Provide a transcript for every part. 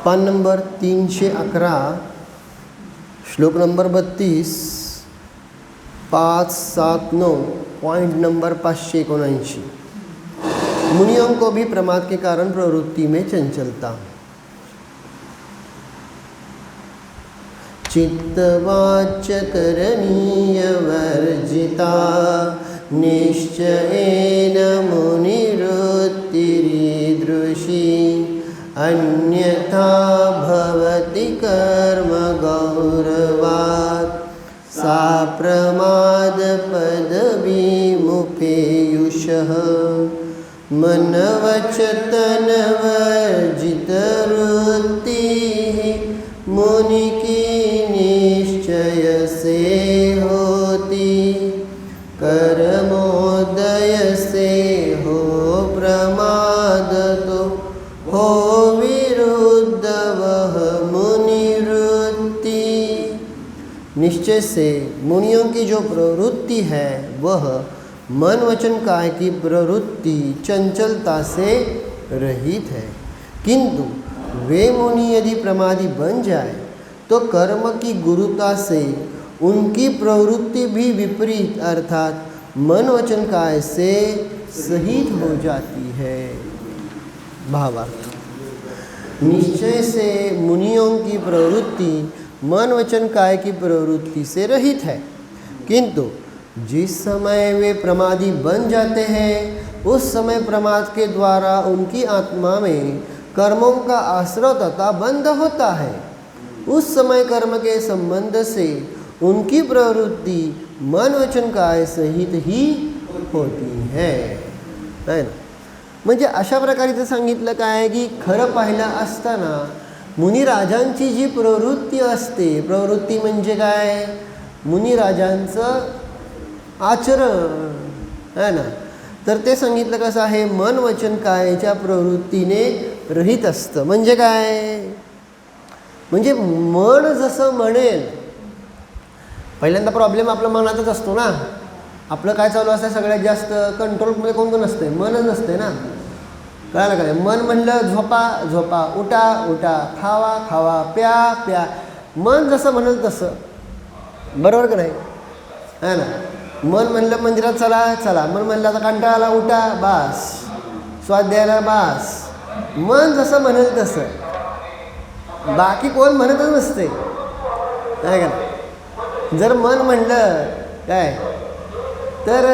पान नंबर 311, श्लोक number 32, 579, point number 579। मुनियों को भी प्रमाद के कारण प्रवृत्ति में चंचलता। चित्तवाच्य करणीय वर्जिता निश्चयेन मुनिवृत्तिरीदृशी अन्यथा भवति कर्म गौरवात् सा प्रमाद पदविमुपेयुषः मनवचतनवर्जितवृत्तिः मुनि की निश्चय से होती कर्मोदय से हो प्रमाद तो हो विरुद्ध वह मुनिवृत्ति। निश्चय से मुनियों की जो प्रवृत्ति है वह मन वचन काय की प्रवृत्ति चंचलता से रहित है, किंतु वे मुनि यदि प्रमादी बन जाए तो कर्म की गुरुता से उनकी प्रवृत्ति भी विपरीत अर्थात मन वचन काय से सहित हो जाती है। भावार्थ, निश्चय से मुनियों की प्रवृत्ति मन वचन काय की प्रवृत्ति से रहित है, किंतु जिस समय वे प्रमादी बन जाते हैं उस समय प्रमाद के द्वारा उनकी आत्मा में कर्मों का आश्रय तथा बंध होता है। उस समय कर्म के संबंध से उनकी प्रवृत्ति मन वचन काय सहित ही होती है ना। म्हणजे अशा प्रकारे इथं सांगितलं काय की खरं पाहिलं असताना मुनिराजांची जी प्रवृत्ती असते, प्रवृत्ती म्हणजे काय, मुनिराजांचं आचरण आहे ना, तर ते सांगितलं कसं आहे, मन वचन कायच्या प्रवृत्तीने रहित असतं. म्हणजे काय, म्हणजे मन जसं म्हणेल, पहिल्यांदा प्रॉब्लेम आपल्या मनातच असतो ना. आपलं काय चालू असतं सगळ्यात जास्त कंट्रोलमध्ये कोण कोण असते, मनच नसते ना. कळालं काय, मन म्हणलं झोपा झोपा, उठा उठा, खावा खावा, प्या प्या, मन जसं म्हणेल तसं, बरोबर का नाही, है ना. मन म्हणलं मंदिरात चला चला, मन म्हणलं आता कंटाळा आला उठा बास, स्वाध्यायाला बास, मन जसं म्हणेल तसं, बाकी कोण म्हणतच नसते, नाही का. जर मन म्हणलं काय तर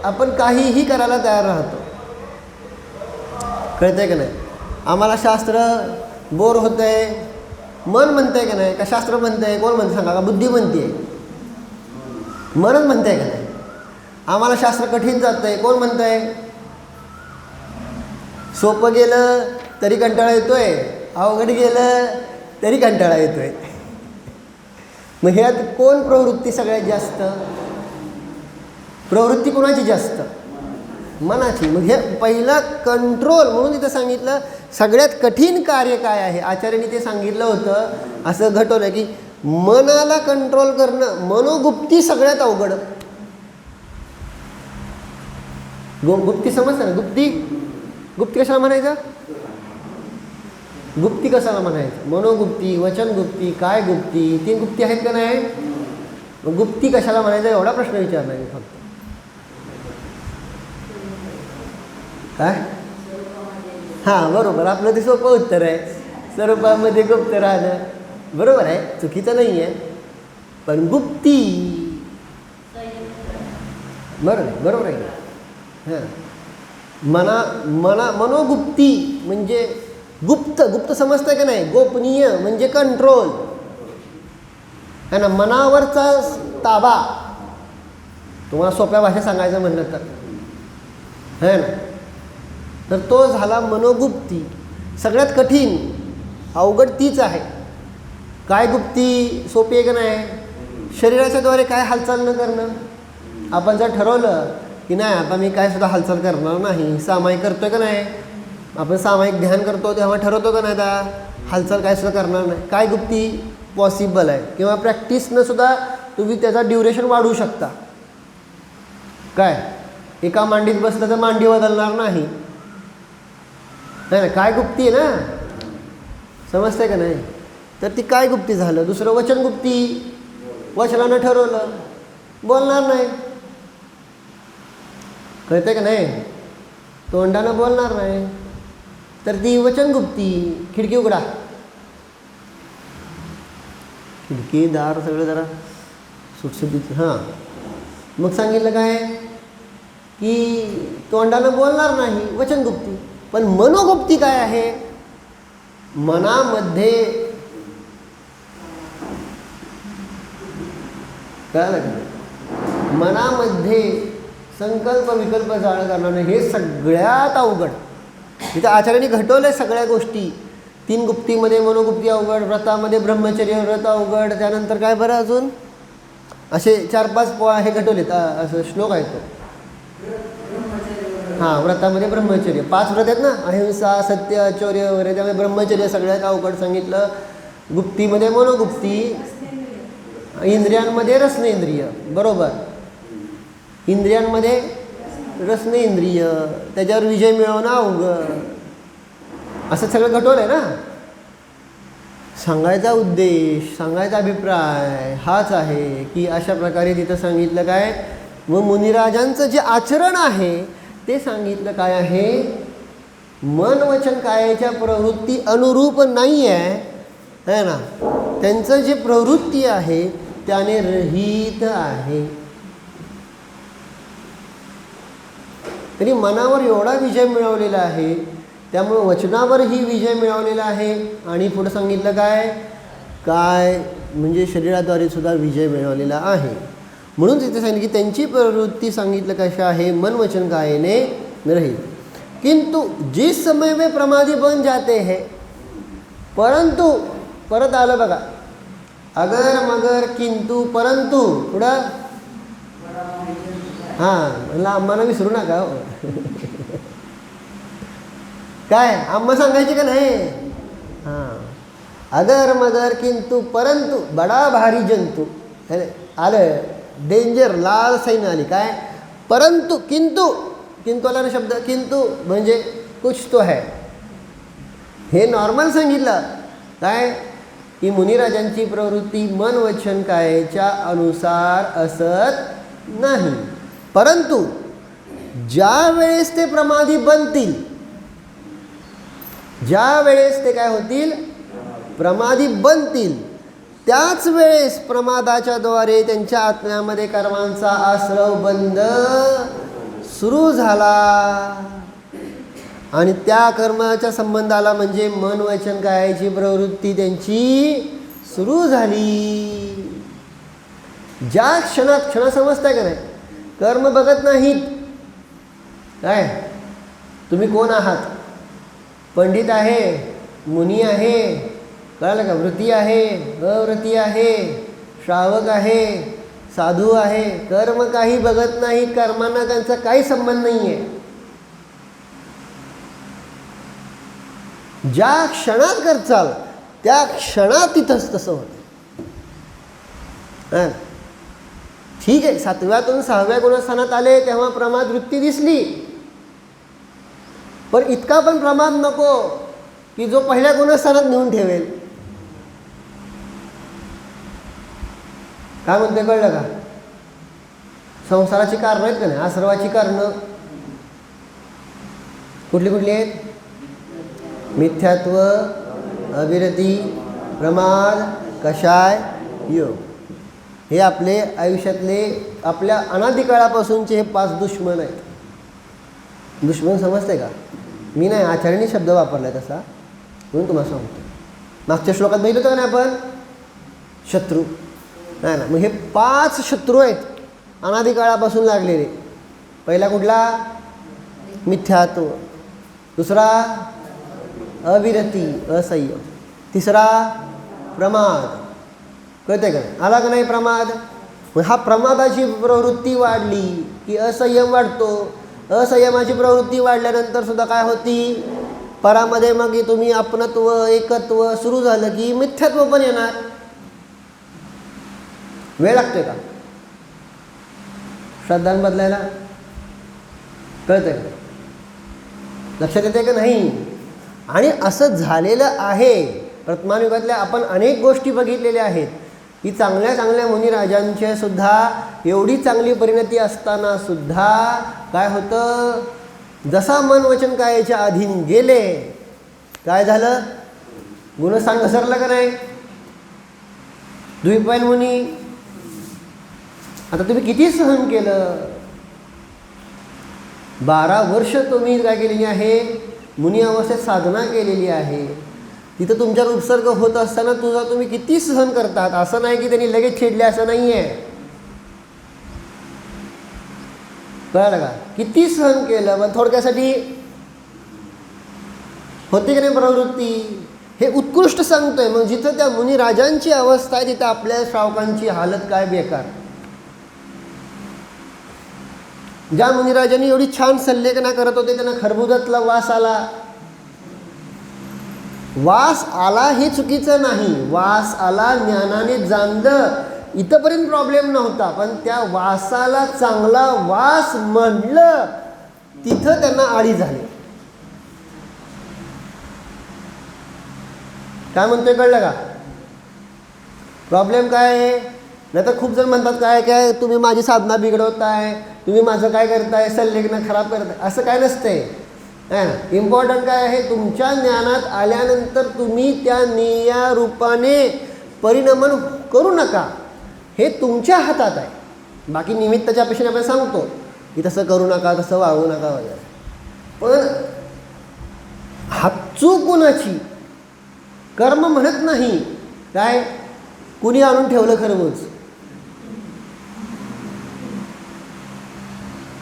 आपण काहीही करायला तयार राहतो. कळतंय का नाही. आम्हाला शास्त्र बोर होतं आहे, मन म्हणतंय का नाही, का शास्त्र म्हणतंय, कोण म्हणतं सांगा, का बुद्धी म्हणते, मनच म्हणतंय का नाही. आम्हाला शास्त्र कठीण जातं आहे, कोण म्हणतं आहे, सोपं गेलं तरी कंटाळा येतोय, अवघड गेलं तरी कंटाळा येतोय. मग ह्यात कोण प्रवृत्ती सगळ्यात जास्त, प्रवृत्ती कोणाची जास्त, मनाची. मग हे पहिला कंट्रोल म्हणून इथं सांगितलं सगळ्यात कठीण कार्य काय आहे. आचार्यांनी ते सांगितलं होतं, असं घटवलं की मनाला कंट्रोल करणं, मनोगुप्ती सगळ्यात अवघड. गुप्ती समजतं ना, गुप्ती, गुप्ती कशाला म्हणायचं, गुप्ती कशाला म्हणायचं, मनोगुप्ती, वचनगुप्ती, काय गुप्ती, 3 गुप्ती आहेत का नाही. मग गुप्ती कशाला म्हणायचं एवढा प्रश्न विचारला मी फक्त. काय, हां बरोबर, आपलं ते सोपं उत्तर आहे, स्वरूपामध्ये गुप्त राहणं, बरोबर आहे, चुकीचं नाही आहे, पण गुप्ती बरोबर आहे. हां, मनोगुप्ती म्हणजे गुप्त, गुप्त समजतंय का नाही, गोपनीय म्हणजे कंट्रोल है ना, मनावरचा ताबा, तुम्हाला सोप्या भाषेत सांगायचं म्हणलं तर, है ना. तर तो झाला मनोगुप्ती. सगळ्यात कठीण अवघड तीच आहे. काय गुप्ती सोपी आहे का नाही, शरीराच्या द्वारे काय हालचाल न करणं. आपण जर ठरवलं की नाही आता मी काय सुद्धा हालचाल करणार नाही, सामायिक करतोय का नाही, आपण सामायिक ध्यान करतो तेव्हा ठरवतो का नाही आता हालचाल काय सुद्धा करणार नाही, काय गुप्ती पॉसिबल आहे. किंवा प्रॅक्टिसनं सुद्धा तुम्ही त्याचा ड्युरेशन वाढवू शकता. काय एका मांडीत बसलं तर मांडी बदलणार नाही, नाही ना, काय गुप्ती आहे ना, समजतंय का नाही? तर ती काय गुप्ती झालं. दुसरं वचन गुप्ती, वचनानं ठरवलं, बोलणार नाही, कळतंय का नाही, तोंडानं बोलणार नाही, तर ती वचन गुप्ती. खिडकी उघडा, खिडकी दार सगळं जरा सुटसुटीत. हां, मग सांगितलं काय की तोंडानं बोलणार नाही, वचन गुप्ती. पण मनोगुप्ती काय आहे? मनामध्ये कळलं का? मनामध्ये संकल्प विकल्प जाळ करणारं हे सगळ्यात अवघड. तिथं आचार्यांनी घटवलंय सगळ्या गोष्टी. 3 गुप्तीमध्ये मनोगुप्ती अवघड, व्रतामध्ये ब्रह्मचर्य व्रत अवघड, त्यानंतर काय बरं अजून असे 4-5 हे घटवलेत, असं श्लोक आहे तो. हां, व्रतामध्ये ब्रह्मचर्य 5 व्रत आहेत ना, अहिंसा, सत्य, चौर्य वगैरे. त्यामुळे ब्रह्मचर्य सगळ्यात अवघड सांगितलं. गुप्तीमध्ये मनोगुप्ती, इंद्रियांमध्ये रसनेंद्रिय, बरोबर, इंद्रियांमध्ये रसनेंद्रिय, त्याच्यावर विजय मिळवणं अवघड, असं सगळं घटवलं आहे ना. सांगायचा उद्देश, सांगायचा अभिप्राय हाच आहे की अशा प्रकारे तिथं सांगितलं काय, व मुनिराजांचं जे आचरण आहे ते सांगितलं काय आहे, मन वचन कायाच्या प्रवृत्ती अनुरूप नाही आहे ना. त्यांचं जे प्रवृत्ती आहे त्याने रहित आहे. तरी मनावर एवढा विजय मिळवलेला आहे, त्यामुळे वचनावरही विजय मिळवलेला आहे. आणि पुढं सांगितलं काय काय म्हणजे शरीराद्वारे सुद्धा विजय मिळवलेला आहे. म्हणून तिथे सांगितलं की त्यांची प्रवृत्ती सांगितलं कशा आहे, मन वचन कायने रहित. किंतु जिस समय में प्रमादी बन जाते हैं, परंतु परत आलं बघा, अगर मगर किंतु परंतु पुढं. हां, म्हणलं आम्हाला विसरू नका हो. काय आम्हा सांगायची का नाही? हां, अगर मगर किंतु परंतु बडा भारी जंतू आलं, डेंजर, लाल सैन आली. काय परंतु किंतु, किंतु आला ना शब्द, किंतु म्हणजे कुछ तो है. हे नॉर्मल सांगितलं काय की मुनिराजांची प्रवृत्ती मन वचन कायच्या अनुसार असत नाही. परंतु ज्या वेळेस ते प्रमादी बनतील, ज्या वेळेस ते काय होतील, प्रमादी बनतील, त्याच वेळेस प्रमादाच्या द्वारे त्यांच्या आत्म्यामध्ये कर्मांचा आश्रव बंद सुरू झाला आणि त्या कर्माच्या संबंधाला म्हणजे मन वचन कायाची प्रवृत्ती त्यांची सुरू झाली. ज्या क्षणात, क्षण समजताय का नाही, कर्म बघत नाहीत. काय तुम्ही कोण आहात, पंडित आहे, मुनी आहे, कळलं का, वृत्ती आहे, अवृत्ती आहे, श्रावक आहे, साधू आहे, कर्म काही बघत नाही. कर्मांना त्यांचा काही संबंध नाही आहे. ज्या क्षणात करचाल त्या क्षणात तिथंच तसं होतं. हां, ठीक आहे, 7व्यातून 6व्या गुणस्थानात आले तेव्हा प्रमाद वृत्ती दिसली, पण इतका पण प्रमाद नको की जो पहिल्या गुणस्थानात नेऊन ठेवेल. काय म्हणते कळलं का? संसाराची कारणं आहेत का नाही, आश्रवाची कारणं कुठली कुठली आहेत? मिथ्यात्व, अविरती, प्रमाद, कषाय, योग. हे आपले आयुष्यातले आपल्या अनादिकाळापासूनचे हे 5 दुश्मन आहेत. दुश्मन समजते का? मी नाही, आचार्यांनी शब्द वापरला आहे तसा, म्हणून तुम्हाला सांगतो. मागच्या श्लोकात बघितलं होतं ना आपण, शत्रू नाही ना. मग हे 5 शत्रू आहेत अनादिकाळापासून लागलेले. पहिला कुठला? मिथ्यात्व. दुसरा अविरती, असंयम. तिसरा प्रमाद. कळतंय का? आला का नाही प्रमाद? मग हा प्रमादाची प्रवृत्ती वाढली की असंयम वाढतो. असंयमाची प्रवृत्ती वाढल्यानंतर सुद्धा काय होती, परामध्ये मग तुम्ही आपणत्व, एकत्व सुरू झालं की मिथ्यात्व पण येणार. वेळ लागतोय का? श्रद्धान बदलायला? कळतंय का? लक्षात येते का नाही? आणि असं झालेलं आहे. वर्तमानयुगातल्या आपण अनेक गोष्टी बघितलेल्या आहेत की चांगल्या चांगल्या मुनिराजांच्या सुद्धा एवढी चांगली परिणती असताना सुद्धा काय होतं, जसा मन वचन कायाच्या अधीन गेले काय झालं, गुणस्थान घसरलं का नाही? द्विपायन मुनी, आता तुम्ही किती सहन केलं? 12 वर्ष तुम्ही काय केलेली आहे, मुनी अवस्थेत साधना केलेली आहे. तिथं तुमच्यावर उपसर्ग होत असताना तुझा तुम्ही किती सहन करतात. असं नाही की त्यांनी लगेच छेडले, असं नाही आहे. कळलं का? किती सहन केलं. पण थोडक्यासाठी होती की नाही प्रवृत्ती, हे उत्कृष्ट सांगतोय. मग जिथं त्या मुनिराजांची अवस्था आहे तिथं आपल्या श्रावकांची हालत काय बेकार. ज्या मुनिराजांनी एवढी छान सल्लेखना करत होते त्यांना खरबुजातला वास आला. वास आला हे चुकीचं नाही, वास आला ज्ञानाने जाणलं इथंपर्यंत प्रॉब्लेम नव्हता. पण त्या वासाला चांगला वास म्हणलं तिथं त्यांना आळी झाली. काय म्हणतोय कळलं का? प्रॉब्लेम काय आहे? नाही तर खूप जण म्हणतात काय काय तुम्ही माझी साधना बिघडवताय, तुम्ही माझं काय करताय, सल्लेखनं खराब करताय. असं काय नसतंय. इम्पॉर्टंट काय आहे, तुमच्या ज्ञानात आल्यानंतर तुम्ही त्या निया रूपाने परिणमन करू नका, हे तुमच्या हातात आहे. बाकी निमित्ताच्या अपेक्षेने आपण सांगतो की तसं करू नका, तसं वागू नका वगैरे. पण हातचूक कुणाची, कर्म म्हणत नाही. काय कुणी आणून ठेवलं खरबूज,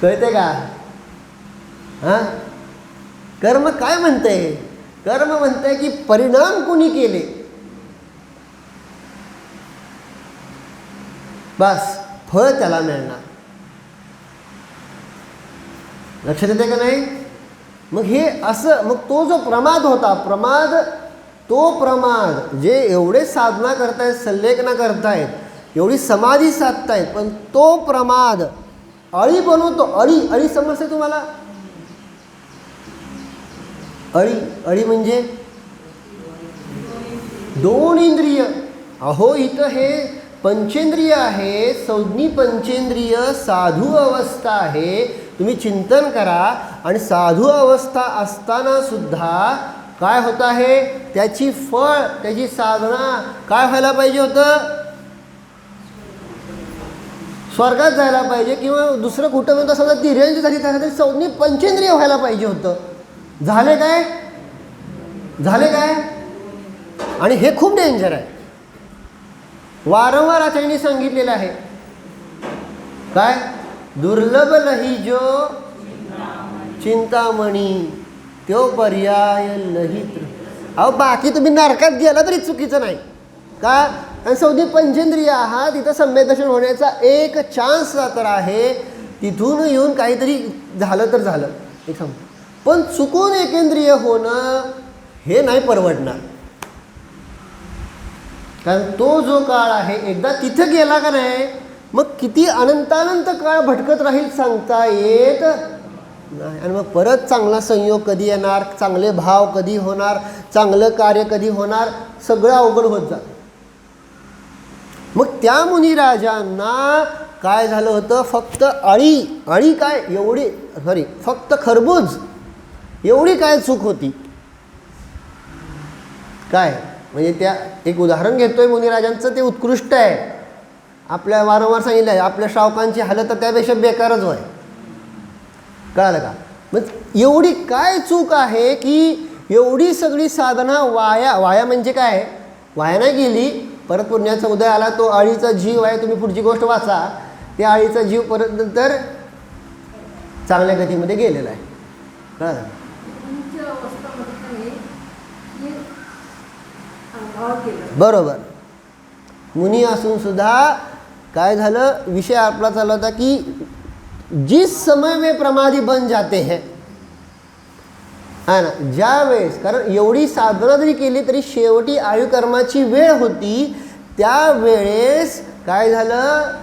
कळते का? हां, कर्म काय म्हणतंय? कर्म म्हणतंय की परिणाम कुणी केले, बस फळ त्याला मिळणार. लक्षात येते का नाही? मग हे असं, मग तो जो प्रमाद होता, तो प्रमाद जे एवढे साधना करतायत, सल्लेखना करतायत, एवढी समाधी साधतायत, पण तो प्रमाद अळी बनवतो. अळी समजते तुम्हाला? अळी म्हणजे 2 इंद्रिय. अहो इथं हे पंचेंद्रिय आहे, संज्ञी पंचेंद्रिय साधू अवस्था आहे. तुम्ही चिंतन करा. आणि साधू अवस्था असताना सुद्धा काय होत आहे, त्याची फळ, त्याची साधना काय व्हायला पाहिजे होतं, स्वर्गात जायला पाहिजे किंवा दुसरं कुठं म्हणतो समजा ती रेंज झाली त्यासाठी संज्ञी पंचेंद्रिय व्हायला पाहिजे होतं. झाले काय? आणि हे खूप डेंजर आहे. वारंवार आचार्यांनी सांगितलेलं आहे. काय? दुर्लभ लही जो चिंतामणी त्यो पर्याय लहित. अहो बाकी तुम्ही नरकात गेला तरी चुकीचं नाही का? आणि संज्ञी पंचेंद्रिय आहात, तिथं संवेदनशील होण्याचा एक चान्स तर आहे. तिथून येऊन काहीतरी झालं तर झालं, एक सांग. पण चुकून एकेंद्रिय होणं हे नाही परवडणार. कारण तो जो काळ आहे एकदा तिथं गेला का नाही, मग किती अनंतानंत काळ भटकत राहील सांगता येत नाही. आणि मग परत चांगला संयोग कधी येणार, चांगले भाव कधी होणार, चांगलं कार्य कधी होणार, सगळं अवघड होत जातं. मग त्या मुनिराजांना काय झालं होतं, फक्त अळी काय एवढी, फक्त खरबूज एवढी काय चूक होती. काय म्हणजे त्या एक उदाहरण घेतोय मुनिराजांचं, ते उत्कृष्ट आहे. आपल्या वारंवार सांगितलं आहे, आपल्या श्रावकांची हालत तर त्यापेक्षा बेकारच होय. कळालं का? मग एवढी काय चूक आहे की एवढी सगळी साधना वाया म्हणजे काय, वाया नाही गेली. परत पुण्याचा उदय आला, तो अळीचा जीव आहे. तुम्ही पुढची गोष्ट वाचा, त्या अळीचा जीव परत नंतर चांगल्या गतीमध्ये गेलेला आहे. कळालं? बरोबर. मुनी असून सुद्धा काय झालं, विषय आपला चालला होता की जिस समय में प्रमादी बन जाते हैं, है ना, ज्या वेळेस, कारण एवढी साधना जरी केली तरी शेवटी आयुकर्माची वेळ होती, त्या वेळेस काय झालं,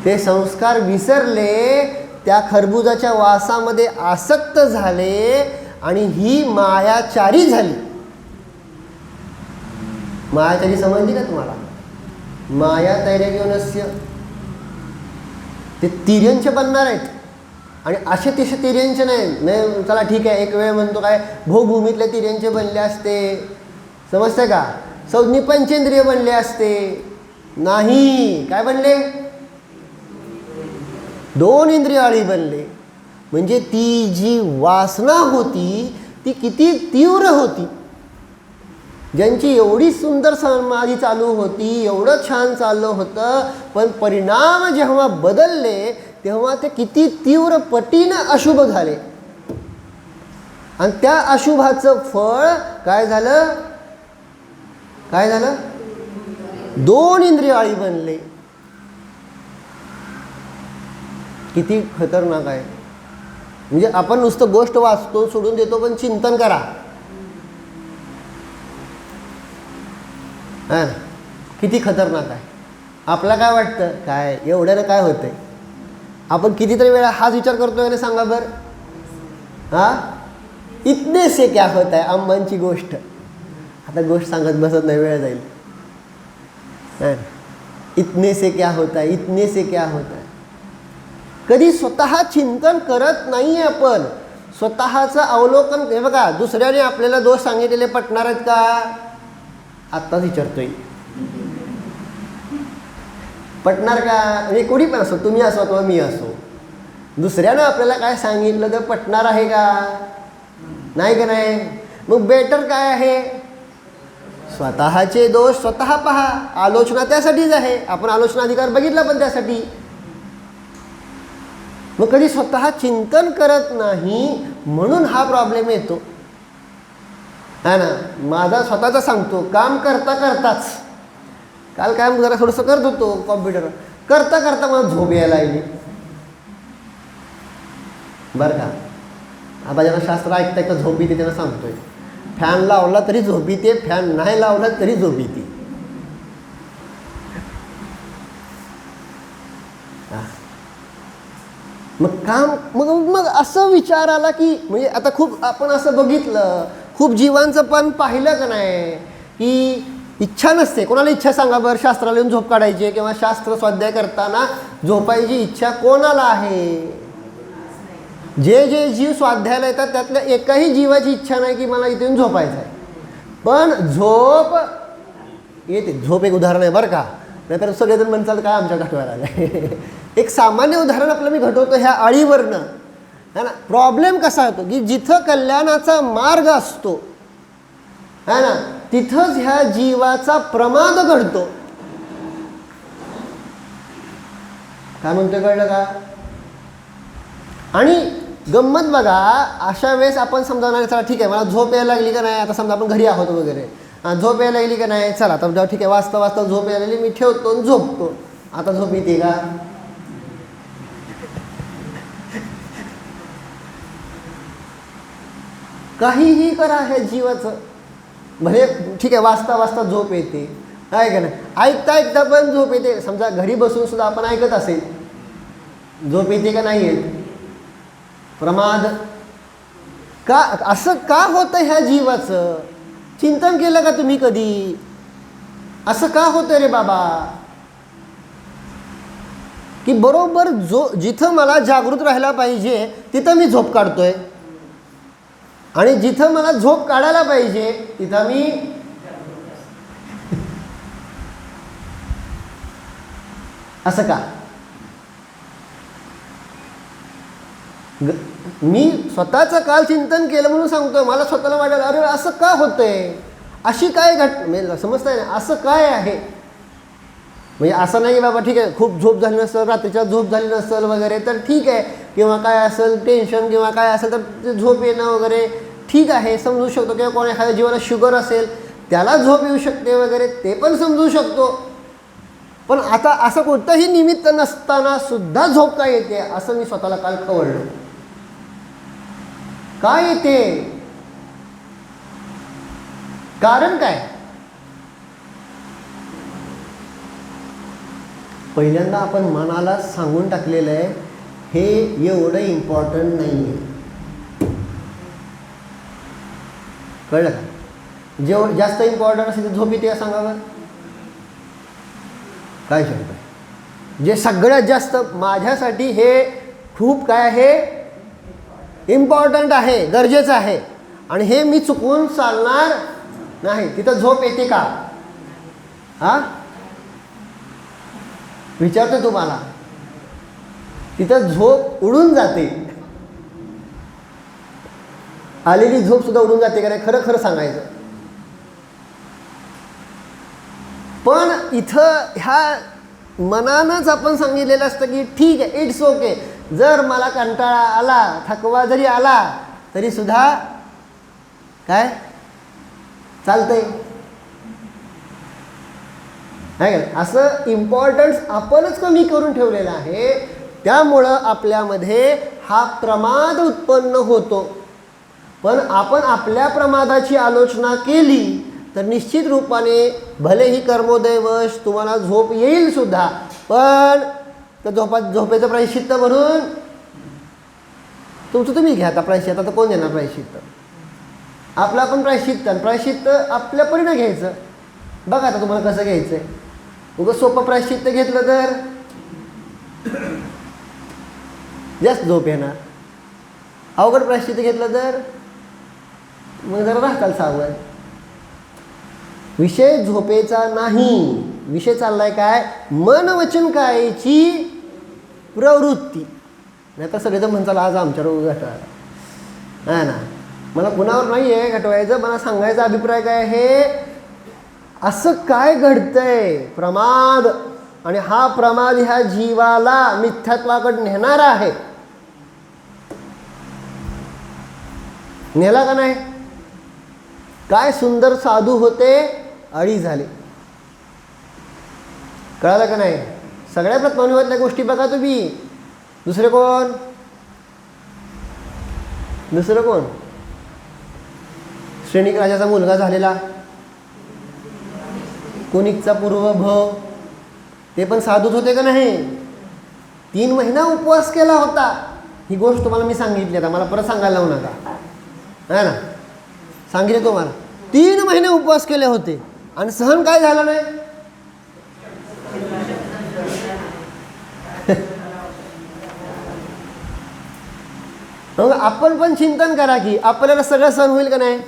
ते संस्कार विसरले, त्या खरबुजाच्या वासामध्ये आसक्त झाले आणि ही मायाचारी झाली. मायाचारी समजली का तुम्हाला? माया तैर्यग्योनस्य, ते तिर्यंच बनणार आहेत. आणि असे तिसे तिर्यंच नाही. चला ठीक आहे, एक वेळ म्हणतो काय भूभूमीतले तिर्यंचे बनले असते, समजते का? संज्ञी पंचेंद्रिय बनले असते. नाही, काय बनले? 2 इंद्रियाळी बनले. म्हणजे ती जी वासना होती ती किती तीव्र होती. ज्यांची एवढी सुंदर समाधी चालू होती, एवढं छान चाललं होतं, पण परिणाम जेव्हा बदलले तेव्हा ते किती तीव्र पटीनं अशुभ झाले. आणि त्या अशुभाचं फळ काय झालं? काय झालं? 2 इंद्रियाळी बनले. किती खतरनाक आहे. म्हणजे आपण नुसतं गोष्ट वाचतो, सोडून देतो, पण चिंतन करा. हां, किती खतरनाक आहे. आपला काय वाटतं, काय एवढ्यानं काय होतंय? आपण कितीतरी वेळा हाच विचार करतोय ना, सांगा बरं. हां, इतने से क्या होत आहे. अंबांची गोष्ट, आता गोष्ट सांगत बसत नाही, वेळ जाईल. इतने से क्या होता है, इतने से क्या होता है. कधी स्वतः चिंतन करत नाही आपण, स्वतःचं अवलोकन. हे बघा, दुसऱ्याने आपल्याला दोष सांगितलेले पटणार आहेत का? आत्ताच विचारतोय, पटणार का? म्हणजे कोणी पण असो, तुम्ही असो अथवा मी असो, दुसऱ्यानं आपल्याला काय सांगितलं तर पटणार आहे का? नाही का नाही? मग बेटर काय आहे? स्वतःचे दोष स्वतः पहा. आलोचना त्यासाठीच आहे, आपण आलोचना अधिकार बघितला पण त्यासाठी. मग कधी स्वतः चिंतन करत नाही, म्हणून हा प्रॉब्लेम येतो. है ना? माझा स्वतःचा सांगतो, काम करता करताच, काल काम जरा थोडंसं करत होतो कॉम्प्युटर, करता करता मला झोप यायला लागली. बरं का, आता ज्यांना शास्त्र ऐकता ऐकता झोप येते त्यांना सांगतोय, फॅन लावला तरी झोप येते, फॅन नाही लावला तरी झोप येते. मग काम मग मग असं विचार आला की, म्हणजे आता खूप आपण असं बघितलं, खूप जीवांचं पण पाहिलं का नाही, की इच्छा नसते. कोणाला इच्छा सांगा बरं शास्त्राला येऊन झोप काढायची, किंवा शास्त्र स्वाध्याय करताना झोपायची इच्छा कोणाला आहे? जे जे जीव स्वाध्यायाला येतात त्यातल्या एकाही जीवाची इच्छा नाही की मला इथे येऊन झोपायचं आहे. पण झोप येते. झोप एक उदाहरण आहे बरं का, नाहीतर सगळेजण म्हणतात काय आमच्या गाठव्याला आलं. एक सामान्य उदाहरण आपलं मी घडवतो ह्या आळीवरनं, है ना. प्रॉब्लेम कसा होतो की जिथं कल्याणाचा मार्ग असतो, है ना, तिथंच ह्या जीवाचा प्रमाद घडतो. काय म्हणतोय, कळलं का? आणि गंमत बघा, अशा वेळेस आपण समजावणार, चला ठीक आहे, मला झोप यायला लागली का नाही, आता समजा आपण घरी आहोत वगैरे, झोप यायला लागली का नाही, चला आता ठीक आहे, वाचता वाचता झोप यायला लागली, मी ठेवतो आणि झोपतो. आता झोप येते का? काहीही करा ह्या जीवाचं, भले ठीक आहे, वाचता वाचता झोप येते, आहे का नाही, ऐकता ऐकता पण झोप येते. समजा घरी बसून सुद्धा आपण ऐकत असेल, झोप येते का नाही येत? प्रमाद का? असं का होतं ह्या जीवाचं? चिंतन केलं का तुम्ही कधी? असं का होतं रे बाबा, की बरोबर जिथं मला जागृत राहायला पाहिजे तिथं मी झोप काढतोय, आणि जिथं मला झोप काढायला पाहिजे तिथं मी असं का? मी स्वतःचं काल चिंतन केलं म्हणून सांगतोय, मला स्वतःला वाटायला अरे असं का होतंय, अशी काय समजताय ना, असं काय आहे. म्हणजे असं नाही बाबा ठीक आहे, खूप झोप झाली नसेल, रात्रीच्या झोप झाली नसेल वगैरे तर ठीक आहे, किंवा काय असेल टेन्शन किंवा काय असेल तर झोप येणं वगैरे ठीक आहे, समजू शकतो. किंवा कोणा एखाद्या जीवाला शुगर असेल त्याला झोप येऊ शकते वगैरे, ते पण समजू शकतो. पण आता असं कोणतंही निमित्त नसताना सुद्धा झोप काय येते, असं मी स्वतःला काल कळलं. काय येते, कारण काय? पहिल्यांदा आपण मनाला सांगून टाकलेलं आहे हे एवढं इम्पॉर्टंट नाही आहे. कळलं का? जेवढं जास्त इम्पॉर्टंट असेल तर झोप येते सांगावं काय शंका आहे? जे सगळ्यात जास्त माझ्यासाठी हे खूप काय आहे इम्पॉर्टंट आहे, गरजेचं आहे आणि हे मी चुकवून चालणार नाही. तिथं झोप येते का? हां विचारतो तुम्हाला. तिथं झोप उडून जाते. आलेली झोप सुद्धा उडून जाते का नाही? खरं खरं सांगायचं. पण इथं ह्या मनानंच आपण सांगितलेलं असतं की ठीक आहे, इट्स ओके. जर मला कंटाळा आला, थकवा जरी आला तरी सुद्धा काय चालतंय. आहे का? असं इम्पॉर्टन्स आपणच कमी करून ठेवलेलं आहे. त्यामुळं आपल्यामध्ये हा प्रमाद उत्पन्न होतो. पण आपण आपल्या प्रमादाची आलोचना केली तर निश्चित रूपाने भलेही कर्मोदयवश तुम्हाला झोप येईल सुद्धा, पण तर झोपेचं प्रायश्चित्त म्हणून तुमचं तुम्ही घ्या. आता प्रायश्चित्त आता कोण देणार प्रायश्चित्त? आपलं आपण प्रायश्चित्त आपल्या परीनं घ्यायचं. बघा आता तुम्हाला कसं घ्यायचं आहे. उगाच सोपं प्रायश्चित्त घेतलं तर जास्त झोप येणार. अवघड प्रायश्चित्त घेतलं तर मग जरा राहताल सावध. विषय झोपेचा नाही. विषय चाललाय काय? मन वचन कायची प्रवृत्ती. नाही तर सगळेजण म्हणताल आज आमच्यावर घटवा आहे ना. मला कुणावर नाही आहे घटवायचं. मला सांगायचा अभिप्राय काय आहे, असं काय घडतंय प्रमाद, आणि हा प्रमाद ह्या जीवाला मिथ्यात्वाकडे नेणारा आहे. नेला का नाही? काय सुंदर साधू होते, अळी झाले. कळालं का नाही? सगळ्या प्रत्मानुवातल्या गोष्टी बघा तुम्ही. दुसरं कोण? श्रेणिक राजाचा मुलगा झालेला कोणिकचा पूर्वभव, ते पण साधूच होते का नाही? 3 महिना उपवास केला होता. ही गोष्ट तुम्हाला मी सांगितली. आता मला परत सांगायला लावू नका है ना. सांगितले तुम्हाला. 3 महिने उपवास केले होते आणि सहन काय झालं नाही. मग आपण पण चिंतन करा की आपल्याला सगळं सहन होईल का नाही.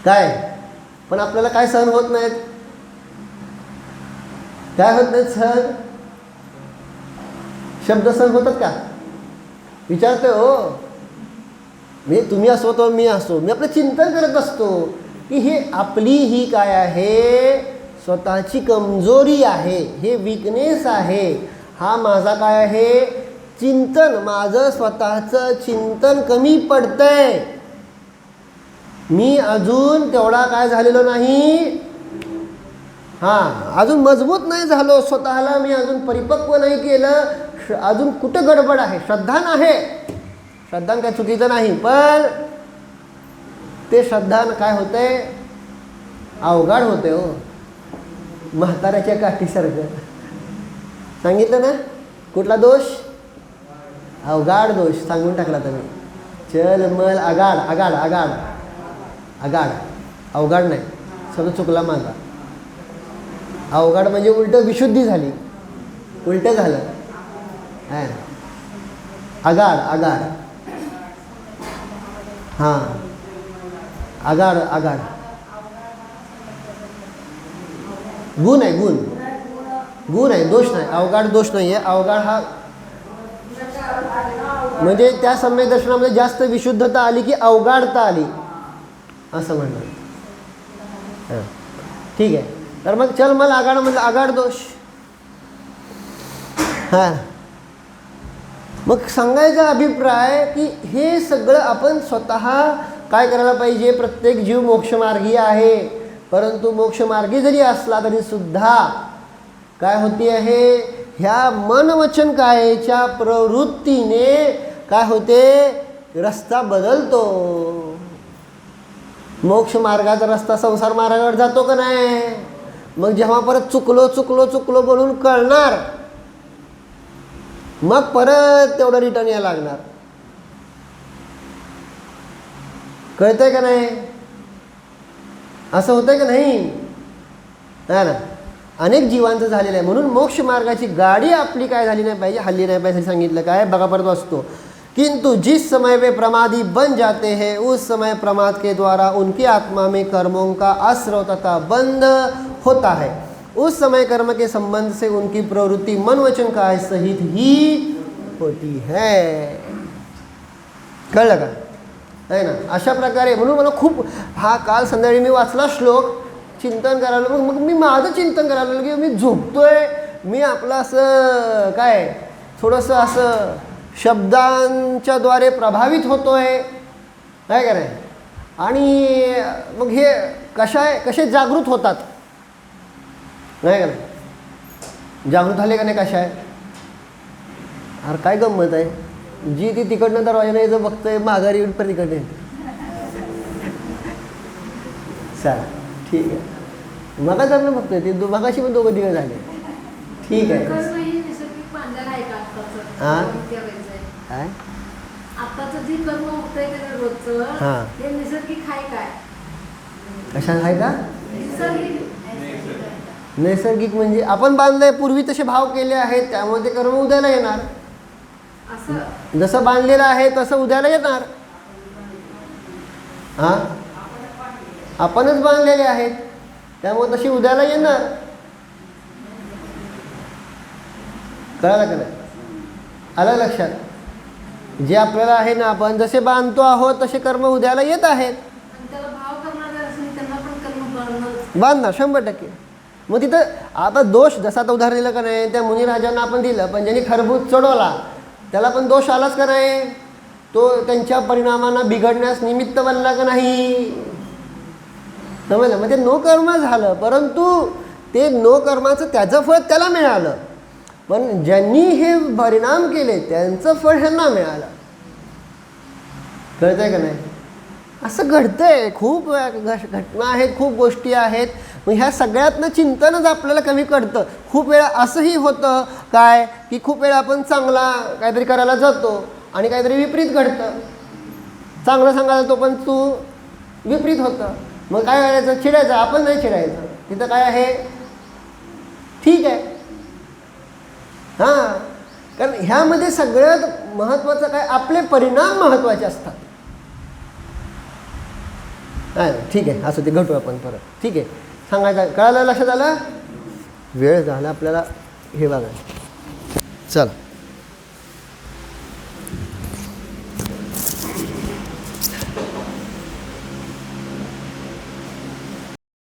काय पण आपल्याला काय सहन होत नाहीत. काय होत नाहीत सहन. शब्द सहन होतात का विचारतोय हो मी. तुम्ही असो तो मी असो, मी आपलं चिंतन करत असतो की हे आपली ही काय आहे, स्वतःची कमजोरी आहे, हे विकनेस आहे. हा माझा काय आहे, चिंतन, माझं स्वतःचं चिंतन कमी पडतंय. मी अजून तेवढा काय झालेलो नाही. हां अजून मजबूत नाही झालो. स्वतःला मी अजून परिपक्व नाही केलं. अजून कुठं गडबड आहे. श्रद्धान आहे, श्रद्धान काय चुकीचं नाही, पण ते श्रद्धान काय होते, अवघड होते हो. म्हाताऱ्याच्या काठीसारखं सांगितलं ना. कुठला दोष? अवघड दोष सांगून टाकला तुम्ही. चल मल आगाड आगाड आगाड आगाड. अवघड नाही, सगळं चुकला माझा. अवघड म्हणजे उलटं विशुद्धी झाली, उलटं झालं. आगाड आगाड. हां आगाड आगाड. गुण आहे, गुण आहे, दोष नाही. अवघड दोष नाही आहे. अवघड हा म्हणजे त्या सम्यक दर्शनामध्ये जास्त विशुद्धता आली की अवघडता आली असं म्हणलं. ठीक आहे. तर मग चल मला आगाड म्हणजे आगाड दोष. हां मग सांगायचा अभिप्राय की हे सगळं आपण स्वतः काय करायला पाहिजे. प्रत्येक जीव मोक्षमार्गी आहे, परंतु मोक्षमार्गी जरी असला तरी सुद्धा काय होती आहे, ह्या मन वचन कायेच्या प्रवृत्तीने काय होते, रस्ता बदलतो. मोक्ष मार्गाचा रस्ता संसार मार्गावर जातो का नाही. मग जेव्हा परत चुकलो म्हणून कळणार, मग परत तेवढं रिटर्न यायला लागणार. कळतंय का नाही? असं होतंय का नाही? नाही ना. अनेक जीवांचं झालेलं आहे. म्हणून मोक्ष मार्गाची गाडी आपली काय झाली नाही पाहिजे, हल्ली नाही पाहिजे सांगितलं. काय बघा परत वाचतो. किंतु जिस समय वे प्रमादी बन जाते हैं उस समय प्रमाद के द्वारा उनकी आत्मा में कर्मों का आश्रव तथा बंध होता है. उस समय कर्म के संबंध से उनकी प्रवृत्ति मन वचन काय सहित ही होती है. कळलं का? आहे ना. अशा प्रकारे म्हणून मला खूप हा काल संध्याकाळी मी वाचला श्लोक, चिंतन करायला मग मी माझं चिंतन करायला लागलो की मी झोपतोय, मी आपलं असं काय थोडंसं असं शब्दांच्या द्वारे प्रभावित होतोय, आहे का नाही. आणि मग हे कसे जागृत होतात, नाही का नाही. जागृत झाले का नाही कशा आहे. अरे काय गंमत आहे, जी ती तिकडनं दरवाजाने यायचं बघतंय, माघारी येऊन पण तिकडे. चला ठीक आहे. मगा जर बघतोय ते मगाशी पण दोघं दिवस झाले. ठीक आहे. हां काय आताचं जे कर्म होतंय का रोजचं, हां ते नैसर्गिक आहे काय? कशात आहे का? नैसर्गिक. नैसर्गिक म्हणजे आपण बांधलंय, पूर्वी तसे भाव केले आहेत, त्यामुळे ते कर्म उद्याला येणार. असं जसं बांधलेलं आहे तसं उद्याला येणार. हां आपणच बांधलेले आहेत, त्यामुळे तशी उद्याला येणार. कळलं का नाही? आलं लक्षात? जे आपल्याला आहे ना, आपण जसे बांधतो आहोत तसे कर्म उद्याला येत आहेत. आणि त्याला भाव करणारे असेल त्यांना पण कर्म बांधणार 100%. मग तिथं आता दोष, जसा आता उदाहरण दिलं का नाही, त्या मुनिराजांना आपण दिलं, पण ज्यांनी खरबूज चढवला त्याला पण दोष आलाच का नाही? तो त्यांच्या परिणामांना बिघडण्यास निमित्त बनला का नाही? समजलं? मग ते नो कर्म झालं, परंतु ते नो कर्माचं त्याचं फळ त्याला मिळालं, पण ज्यांनी हे परिणाम केले त्यांचं फळ ह्यांना मिळालं. कळतंय का नाही? असं घडतंय. खूप घटना आहेत, खूप गोष्टी आहेत. मग ह्या सगळ्यातनं चिंतनच आपल्याला कमी कळतं. खूप वेळा असंही होतं काय की खूप वेळा आपण चांगला काहीतरी करायला जातो आणि काहीतरी विपरीत घडतं. चांगलं सांगायला जातो पण तू विपरीत होतं. मग काय करायचं? चिडायचं? आपण नाही चिडायचं. तिथं काय आहे? ठीक आहे. हां, कारण ह्यामध्ये सगळ्यात महत्त्वाचं काय, आपले परिणाम महत्त्वाचे असतात. हां ठीक आहे, असं ते घटू आपण परत. ठीक आहे, सांगायचं कळालं, लक्षात आलं? वेळ झाला आपल्याला हे बघा. चला.